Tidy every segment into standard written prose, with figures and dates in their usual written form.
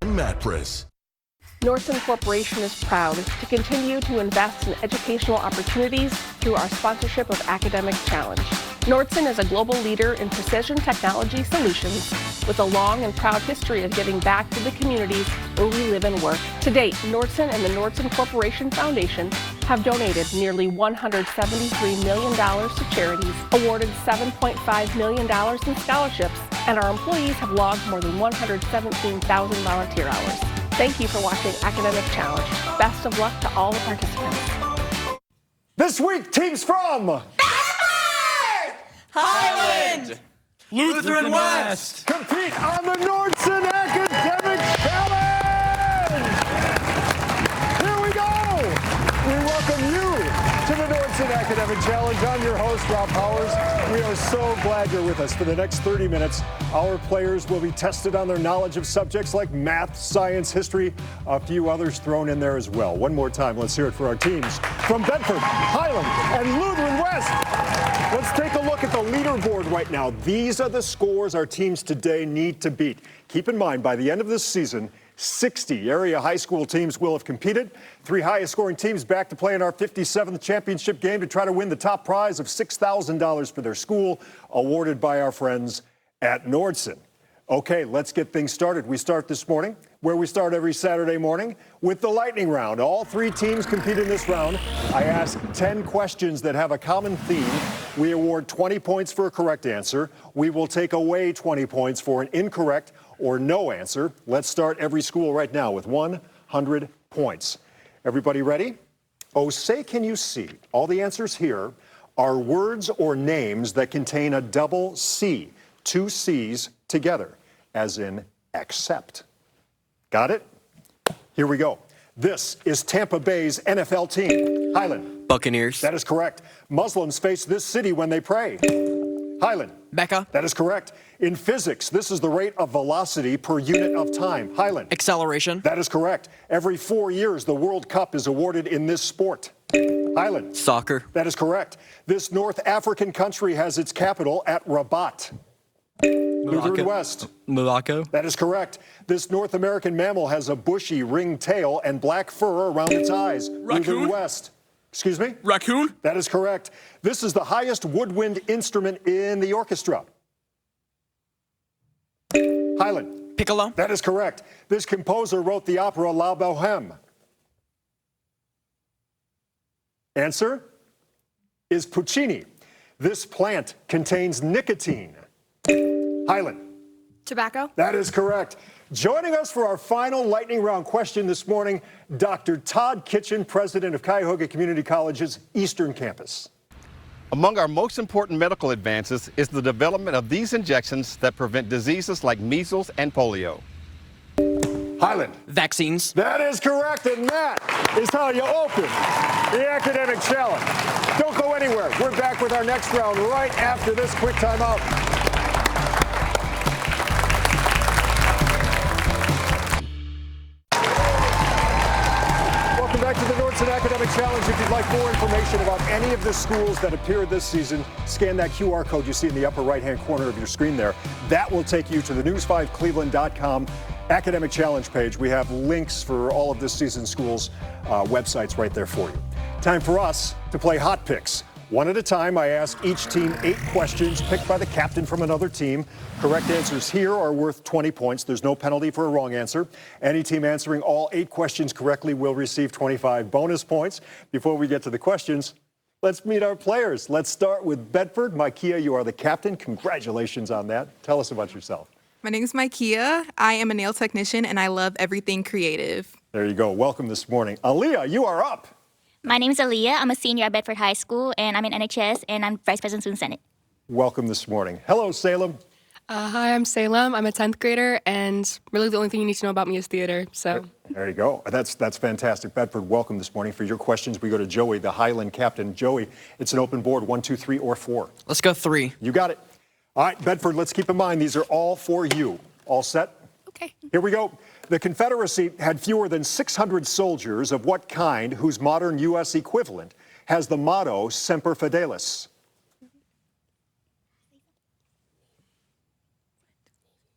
and mattress. Nordson Corporation is proud to continue to invest in educational opportunities through our sponsorship of Academic Challenge. Nordson is a global leader in precision technology solutions with a long and proud history of giving back to the communities where we live and work. To date, Nordson and the Nordson Corporation Foundation have donated nearly $173 million to charities, awarded $7.5 million in scholarships, and our employees have logged more than 117,000 volunteer hours. Thank you for watching Academic Challenge. Best of luck to all the participants. This week, teams from Bedford, Highland, Lutheran West compete on the Nordson Academic Challenge. Here we go. We welcome you to the Nordson Academic Challenge. I'm your host, Rob Powers. We are so glad you're with us. For the next 30 minutes, our players will be tested on their knowledge of subjects like math, science, history, a few others thrown in there as well. One more time, let's hear it for our teams from Bedford, Highland, and Lutheran West. Let's take a look at the leaderboard right now. These are the scores our teams today need to beat. Keep in mind, by the end of this season, 60 area high school teams will have competed. 3 highest scoring teams back to play in our 57th championship game to try to win the top prize of $6,000 for their school, awarded by our friends at Nordson. Okay, let's get things started. We start this morning, where we start every Saturday morning, with the lightning round. All 3 teams compete in this round. I ask 10 questions that have a common theme. We award 20 points for a correct answer. We will take away 20 points for an incorrect or no answer. Let's start every school right now with 100 points. Everybody ready? Oh, say can you see? All the answers here are words or names that contain a double C, 2 C's together, as in accept. Got it? Here we go. This is Tampa Bay's NFL team. Highland. Buccaneers. That is correct. Muslims face this city when they pray. Highland. Mecca. That is correct. In physics, this is the rate of velocity per unit of time. Highland. Acceleration. That is correct. Every 4 years, the World Cup is awarded in this sport. Highland. Soccer. That is correct. This North African country has its capital at Rabat. Lutheran West. Morocco. That is correct. This North American mammal has a bushy ringed tail and black fur around its eyes. Lutheran West. Excuse me? Raccoon. That is correct. This is the highest woodwind instrument in the orchestra. Highland. Piccolo. That is correct. This composer wrote the opera La Bohème. Answer is Puccini. This plant contains nicotine. Highland. Tobacco. That is correct. Joining us for our final lightning round question this morning, Dr. Todd Kitchen, president of Cuyahoga Community College's Eastern Campus. Among our most important medical advances is the development of these injections that prevent diseases like measles and polio. Highland. Vaccines. That is correct, and that is how you open the Academic Challenge. Don't go anywhere. We're back with our next round right after this quick timeout. Welcome back to the Nordson Academic Challenge. If you'd like more information about any of the schools that appear this season, scan that QR code you see in the upper right-hand corner of your screen there. That will take you to the news5cleveland.com Academic Challenge page. We have links for all of this season's schools' websites right there for you. Time for us to play Hot Picks. One at a time, I ask each team 8 questions picked by the captain from another team. Correct answers here are worth 20 points. There's no penalty for a wrong answer. Any team answering all 8 questions correctly will receive 25 bonus points. Before we get to the questions, let's meet our players. Let's start with Bedford. Micaiah, you are the captain. Congratulations on that. Tell us about yourself. My name is Micaiah. I am a nail technician, and I love everything creative. There you go. Welcome this morning. Aaliyah, you are up. My name is Aaliyah. I'm a senior at Bedford High School, and I'm in NHS, and I'm Vice President Student Senate. Welcome this morning. Hello, Salem. Hi, I'm Salem. I'm a 10th grader, and really the only thing you need to know about me is theater. So there you go. That's fantastic. Bedford, welcome this morning. For your questions, we go to Joey, the Highland captain. Joey, it's an open board, 1, 2, 3, or 4. Let's go 3. You got it. All right, Bedford, let's keep in mind these are all for you. All set? Okay. Here we go. The Confederacy had fewer than 600 soldiers of what kind whose modern U.S. equivalent has the motto Semper Fidelis?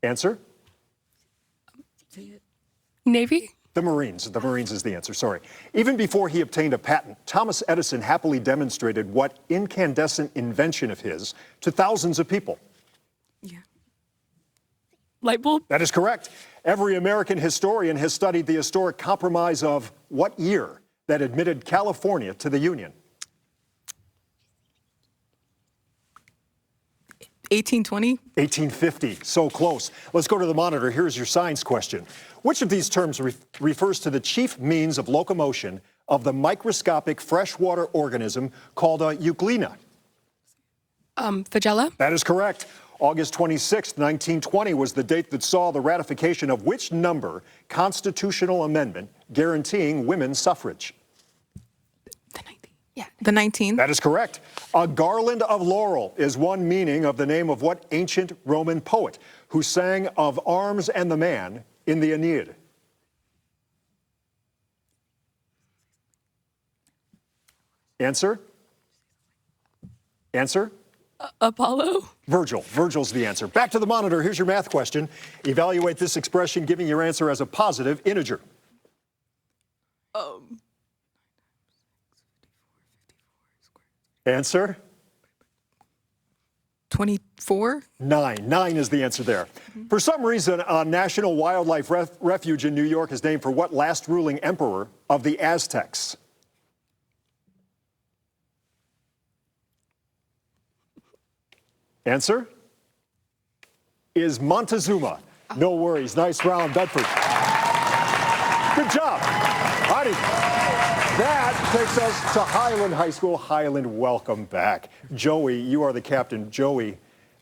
Answer? Navy? The Marines. The Marines is the answer, sorry. Even before he obtained a patent, Thomas Edison happily demonstrated what incandescent invention of his to thousands of people. Yeah. Light bulb? That is correct. Every American historian has studied the historic compromise of what year that admitted California to the Union? 1820? 1850, so close. Let's go to the monitor. Here's your science question. Which of these terms refers to the chief means of locomotion of the microscopic freshwater organism called a euglena? Flagella? That is correct. August 26, 1920 was the date that saw the ratification of which number constitutional amendment guaranteeing women's suffrage? The 19th. Yeah. The 19th? That is correct. A garland of laurel is one meaning of the name of what ancient Roman poet who sang of arms and the man in the Aeneid? Answer? Answer? Apollo? Virgil. Virgil's the answer. Back to the monitor. Here's your math question. Evaluate this expression, giving your answer as a positive integer. 24? 9. 9 is the answer there. For some reason, a National Wildlife Refuge in New York is named for what last ruling emperor of the Aztecs? Answer is Montezuma. No worries. Nice round, Bedford. Good job. Howdy. That takes us to Highland High School. Highland, welcome back. Joey, you are the captain. Joey,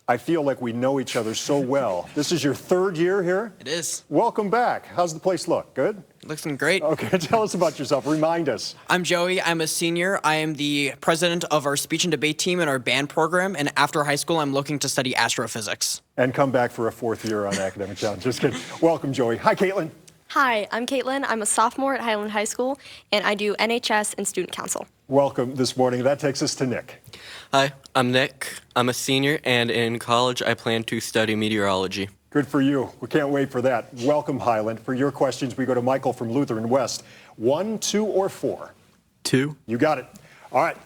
I feel like we know each other so well. This is your third year here? It is. Welcome back. How's the place look? Good? Looking great. Okay, tell us about yourself. Remind us. I'm Joey. I'm a senior. I am the president of our speech and debate team in our band program. And after high school, I'm looking to study astrophysics. And come back for a fourth year on Academic Challenge. Just kidding. Welcome, Joey. Hi, Caitlin. Hi, I'm Caitlin. I'm a sophomore at Highland High School, and I do NHS and Student Council. Welcome this morning. That takes us to Nick. Hi, I'm Nick. I'm a senior, and in college, I plan to study meteorology. Good for you. We can't wait for that. Welcome, Highland. For your questions, we go to Michael from Lutheran West. 1, 2, or 4? 2. You got it. All right.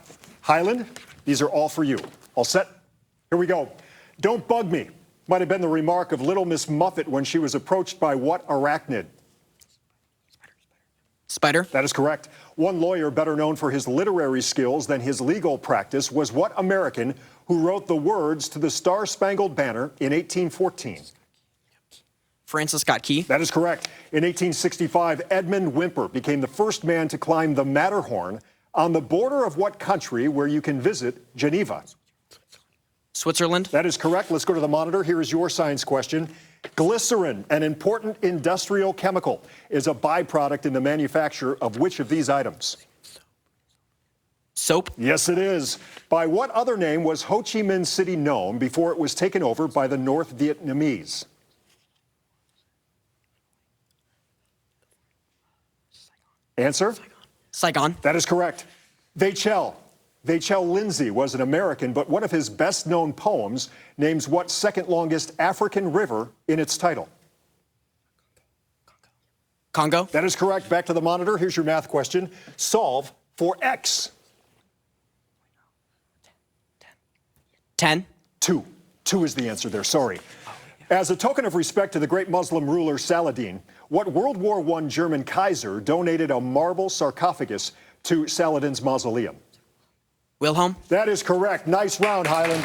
Highland, these are all for you. All set? Here we go. Don't bug me. Might have been the remark of Little Miss Muffet when she was approached by what arachnid? Spider. That is correct. One lawyer better known for his literary skills than his legal practice was what American who wrote the words to the Star-Spangled Banner in 1814? Francis Scott Key. That is correct. In 1865, Edmund Whymper became the first man to climb the Matterhorn on the border of what country where you can visit Geneva? Switzerland. That is correct. Let's go to the monitor. Here is your science question. Glycerin, an important industrial chemical, is a byproduct in the manufacture of which of these items? Soap. Yes, it is. By what other name was Ho Chi Minh City known before it was taken over by the North Vietnamese? Answer? Saigon. That is correct. Vachel Lindsay was an American, but one of his best-known poems names what second longest African river in its title? Congo. That is correct. Back to the monitor. Here's your math question. Solve for X. 10. 2. 2 is the answer there. Sorry. As a token of respect to the great Muslim ruler Saladin, what World War I German Kaiser donated a marble sarcophagus to Saladin's mausoleum? Wilhelm. That is correct. Nice round, Highland.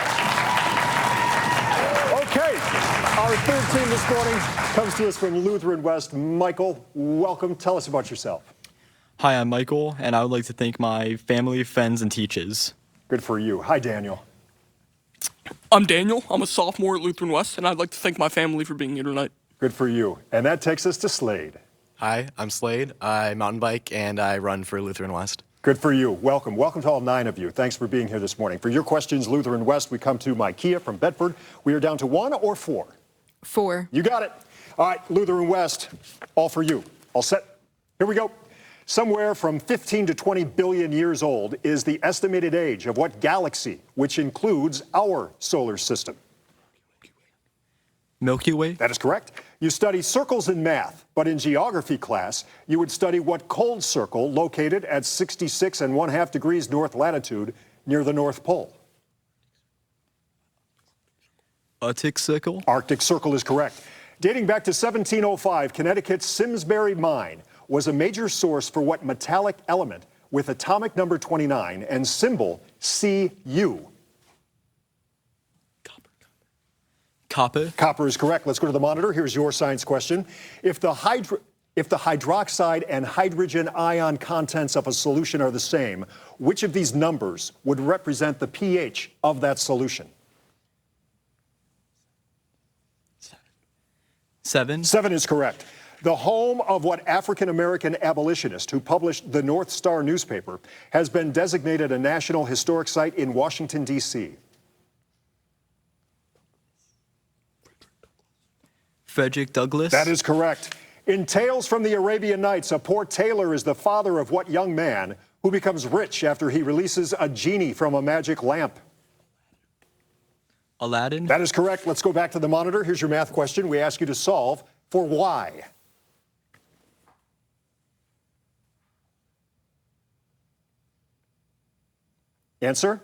Okay, our third team this morning comes to us from Lutheran West. Michael, welcome. Tell us about yourself. Hi, I'm Michael, and I would like to thank my family, friends, and teachers. Good for you. Hi, Daniel. I'm Daniel. I'm a sophomore at Lutheran West, and I'd like to thank my family for being here tonight. Good for you. And that takes us to Slade. Hi, I'm Slade. I mountain bike, and I run for Lutheran West. Good for you. Welcome. Welcome to all 9 of you. Thanks for being here this morning. For your questions, Lutheran West, we come to Micaiah from Bedford. We are down to 1 or 4? 4. You got it. All right, Lutheran West, all for you. All set? Here we go. Somewhere from 15 to 20 billion years old is the estimated age of what galaxy, which includes our solar system? Milky Way. That is correct. You study circles in math, but in geography class, you would study what cold circle located at 66½ degrees north latitude near the North Pole. Arctic Circle? Arctic Circle is correct. Dating back to 1705, Connecticut's Simsbury Mine was a major source for what metallic element with atomic number 29 and symbol Cu? Copper? Copper is correct. Let's go to the monitor. Here's your science question. If the hydroxide and hydrogen ion contents of a solution are the same, which of these numbers would represent the pH of that solution? 7? 7 is correct. The home of what African-American abolitionist who published the North Star newspaper has been designated a National Historic Site in Washington, D.C. Frederick Douglass? That is correct. In Tales from the Arabian Nights, a poor tailor is the father of what young man who becomes rich after he releases a genie from a magic lamp? Aladdin? That is correct. Let's go back to the monitor. Here's your math question. We ask you to solve for y. Answer?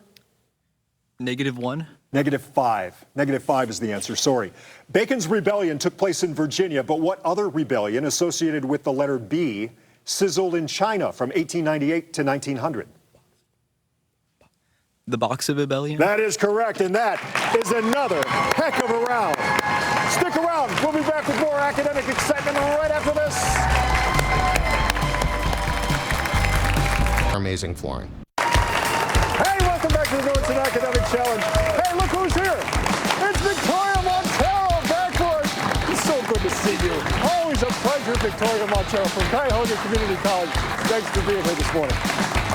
-1? -5. -5 is the answer, sorry. Bacon's rebellion took place in Virginia, but what other rebellion associated with the letter B sizzled in China from 1898 to 1900? The Boxer Rebellion? That is correct, and that is another heck of a round. Stick around. We'll be back with more academic excitement right after this. Amazing flooring. Hey, welcome back to the Northern Academic Challenge. Hey, look who's here. It's Victoria Montero of Bedford. It's so good to see you. Always a pleasure, Victoria Montero from Cuyahoga Community College. Thanks for being here this morning.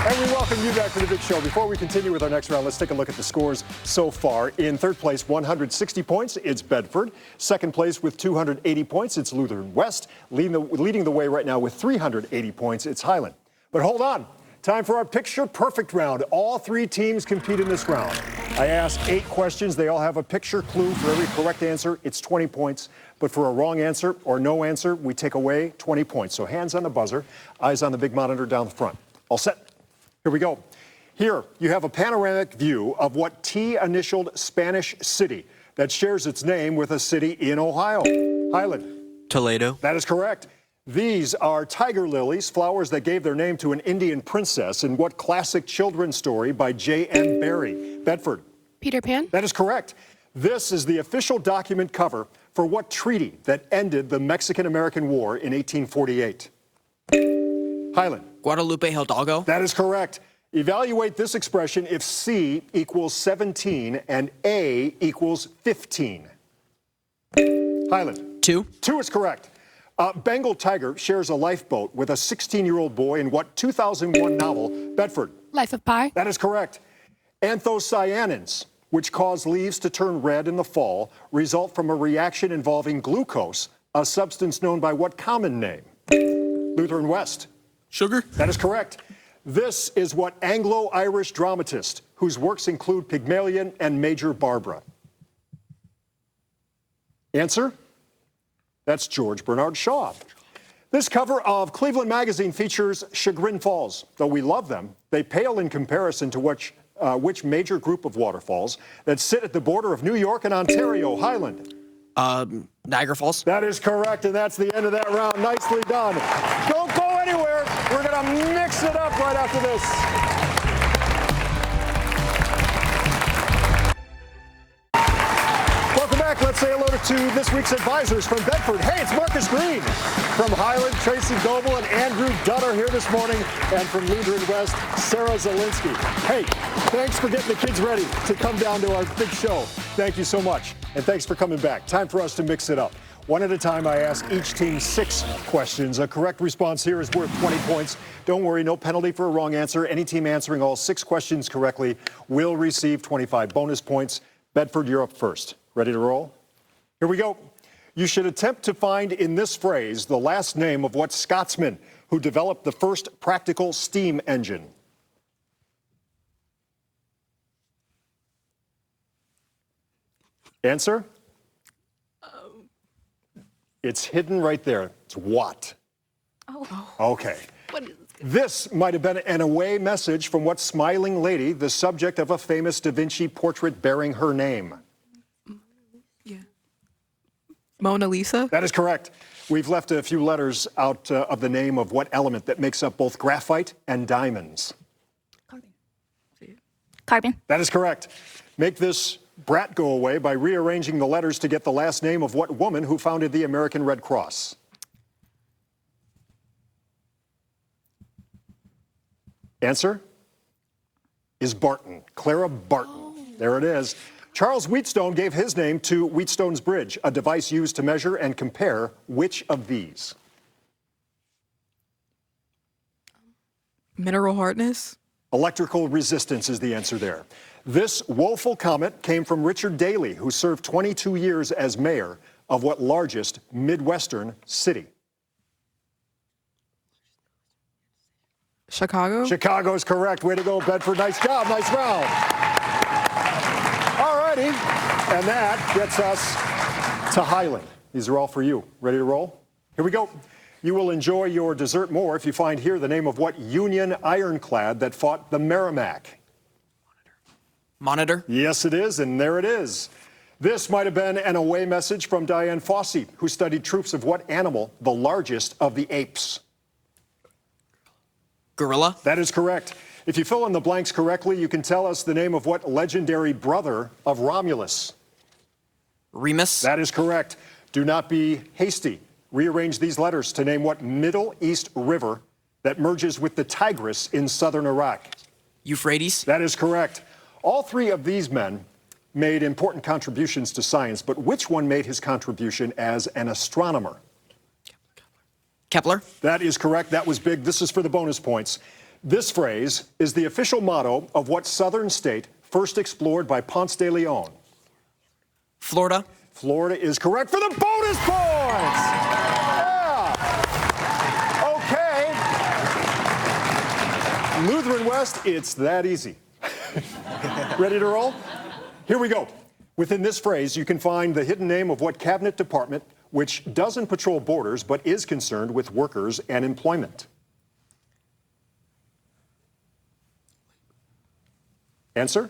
And we welcome you back to the big show. Before we continue with our next round, let's take a look at the scores so far. In third place, 160 points, it's Bedford. Second place with 280 points, it's Lutheran West. Leading the way right now with 380 points, it's Highland. But hold on. Time for our picture perfect round. All three teams compete in this round. I ask 8 questions. They all have a picture clue. For every correct answer, it's 20 points. But for a wrong answer or no answer, we take away 20 points. So hands on the buzzer, eyes on the big monitor down the front. All set? Here we go. Here, you have a panoramic view of what T-initialed Spanish city that shares its name with a city in Ohio. Highland. Toledo. That is correct. These are tiger lilies, flowers that gave their name to an Indian princess in what classic children's story by J.M. Barrie? Bedford. Peter Pan? That is correct. This is the official document cover for what treaty that ended the Mexican-American War in 1848? Highland. Guadalupe Hidalgo. That is correct. Evaluate this expression if C equals 17 and A equals 15. Highland. 2. 2 is correct. Bengal tiger shares a lifeboat with a 16-year-old boy in what 2001 novel? Bedford. Life of Pi? That is correct. Anthocyanins, which cause leaves to turn red in the fall, result from a reaction involving glucose, a substance known by what common name? Lutheran West. Sugar? That is correct. This is what Anglo-Irish dramatist, whose works include Pygmalion and Major Barbara. Answer? That's George Bernard Shaw. This cover of Cleveland Magazine features Chagrin Falls. Though we love them, they pale in comparison to which major group of waterfalls that sit at the border of New York and Ontario? Highland. Niagara Falls. That is correct, and that's the end of that round. Nicely done. Don't go anywhere. We're going to mix it up right after this. Welcome back. Let's say hello to this week's advisors from Bedford. Hey, it's Marcus Green. From Highland, Tracy Goebel and Andrew Dunn are here this morning. And from Lutheran West, Sarah Zielinski. Hey, thanks for getting the kids ready to come down to our big show. Thank you so much. And thanks for coming back. Time for us to mix it up. One at a time, I ask each team 6 questions. A correct response here is worth 20 points. Don't worry, no penalty for a wrong answer. Any team answering all 6 questions correctly will receive 25 bonus points. Bedford, you're up first. Ready to roll? Here we go. You should attempt to find in this phrase the last name of what Scotsman who developed the first practical steam engine? Answer? It's hidden right there. It's what? Oh. Okay. This might have been an away message from what smiling lady, the subject of a famous Da Vinci portrait bearing her name? Yeah. Mona Lisa? That is correct. We've left a few letters out of the name of what element that makes up both graphite and diamonds? Carbon. That is correct. Make this brat go away by rearranging the letters to get the last name of what woman who founded the American Red Cross? Answer is Barton. Clara Barton. Oh. There it is. Charles Wheatstone gave his name to Wheatstone's Bridge, a device used to measure and compare which of these? Mineral hardness? Electrical resistance is the answer there. This woeful comment came from Richard Daley, who served 22 years as mayor of what largest Midwestern city? Chicago? Chicago is correct. Way to go, Bedford. Nice job. Nice round. All righty. And that gets us to Highland. These are all for you. Ready to roll? Here we go. You will enjoy your dessert more if you find here the name of what Union ironclad that fought the Merrimack. Monitor? Yes, it is, and there it is. This might have been an away message from Diane Fossey, who studied troops of what animal, the largest of the apes? Gorilla? That is correct. If you fill in the blanks correctly, you can tell us the name of what legendary brother of Romulus? Remus? That is correct. Do not be hasty. Rearrange these letters to name what Middle East river that merges with the Tigris in southern Iraq? Euphrates? That is correct. All three of these men made important contributions to science, but which one made his contribution as an astronomer? Kepler? That is correct. That was big. This is for the bonus points. This phrase is the official motto of what southern state first explored by Ponce de Leon? Florida? Florida is correct for the bonus points! Yeah! Okay. Lutheran West, it's that easy. Ready to roll? Here we go. Within this phrase, you can find the hidden name of what cabinet department which doesn't patrol borders but is concerned with workers and employment. Answer?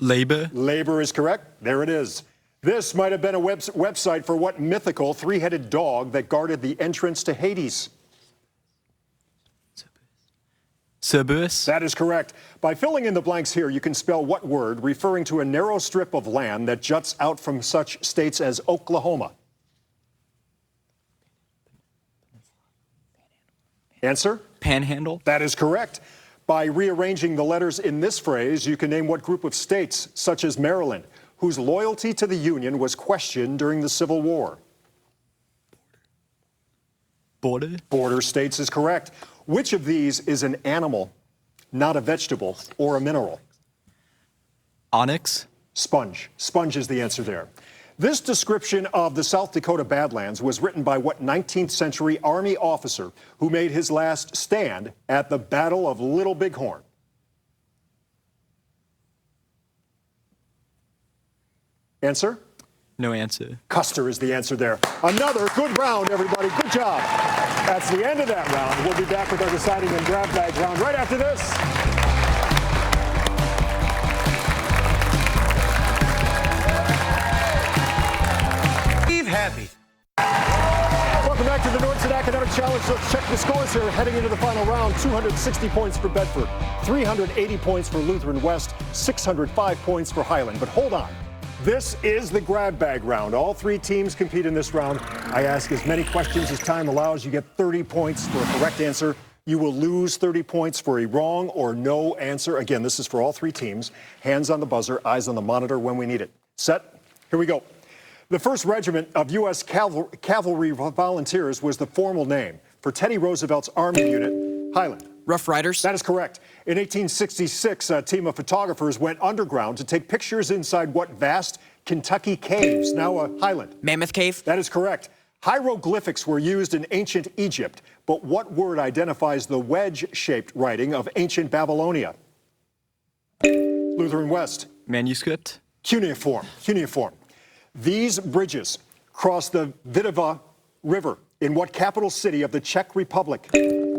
Labor. Labor is correct. There it is. This might have been a website for what mythical three-headed dog that guarded the entrance to Hades? Cerberus. That is correct. By filling in the blanks here, you can spell what word referring to a narrow strip of land that juts out from such states as Oklahoma? Answer? Panhandle. That is correct. By rearranging the letters in this phrase, you can name what group of states, such as Maryland, whose loyalty to the Union was questioned during the Civil War? Border. Border states is correct. Which of these is an animal, not a vegetable, or a mineral? Onyx. Sponge. Sponge is the answer there. This description of the South Dakota Badlands was written by what 19th century Army officer who made his last stand at the Battle of Little Bighorn? Answer? No answer. Custer is the answer there. Another good round, everybody. Good job. That's the end of that round. We'll be back with our deciding and grab bag round right after this. Happy. Welcome back to the Nordson Academic Challenge. Let's check the scores here heading into the final round. 260 points for Bedford, 380 points for Lutheran West, 605 points for Highland. But hold on. This is the grab bag round. All three teams compete in this round. I ask as many questions as time allows. You get 30 points for a correct answer. You will lose 30 points for a wrong or no answer. Again, this is for all three teams. Hands on the buzzer, eyes on the monitor when we need it. Set? Here we go. The 1st Regiment of U.S. Cavalry Volunteers was the formal name for Teddy Roosevelt's Army unit, Highland. Rough Riders? That is correct. In 1866, a team of photographers went underground to take pictures inside what vast Kentucky caves, now a Highland. Mammoth Cave? That is correct. Hieroglyphics were used in ancient Egypt, but what word identifies the wedge-shaped writing of ancient Babylonia? Lutheran West. Manuscript. Cuneiform. Cuneiform. These bridges cross the Vidava River in what capital city of the Czech Republic?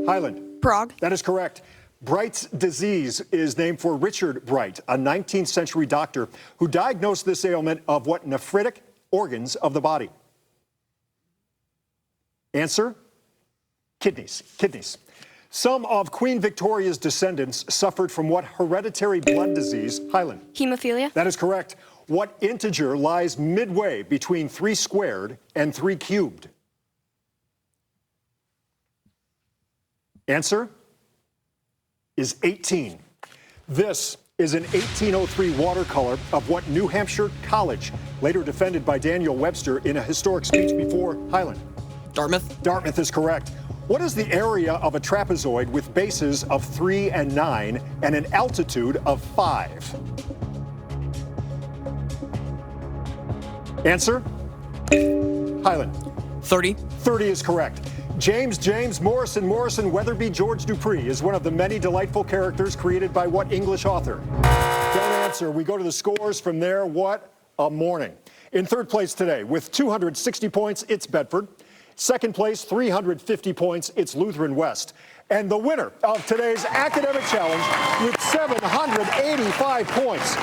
Highland. Prague. That is correct. Bright's disease is named for Richard Bright, a 19th century doctor who diagnosed this ailment of what nephritic organs of the body? Answer? Kidneys. Kidneys. Some of Queen Victoria's descendants suffered from what hereditary blood disease? Highland. Hemophilia. That is correct. What integer lies midway between 3 squared and 3 cubed? Answer is 18. This is an 1803 watercolor of what New Hampshire college, later defended by Daniel Webster in a historic speech before Highland? Dartmouth. Dartmouth is correct. What is the area of a trapezoid with bases of 3 and 9 and an altitude of 5? Answer? Highland. 30. 30 is correct. James, Morrison, Weatherby, George Dupree is one of the many delightful characters created by what English author? Don't answer. We go to the scores from there. What a morning. In third place today with 260 points, it's Bedford. Second place, 350 points, it's Lutheran West. And the winner of today's academic challenge with 785 points,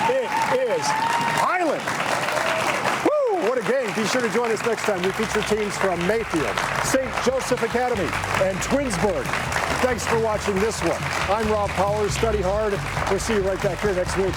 it is Highland. Woo, what a game. Be sure to join us next time. We feature teams from Mayfield, St. Joseph Academy, and Twinsburg. Thanks for watching this one. I'm Rob Powers. Study hard. We'll see you right back here next week.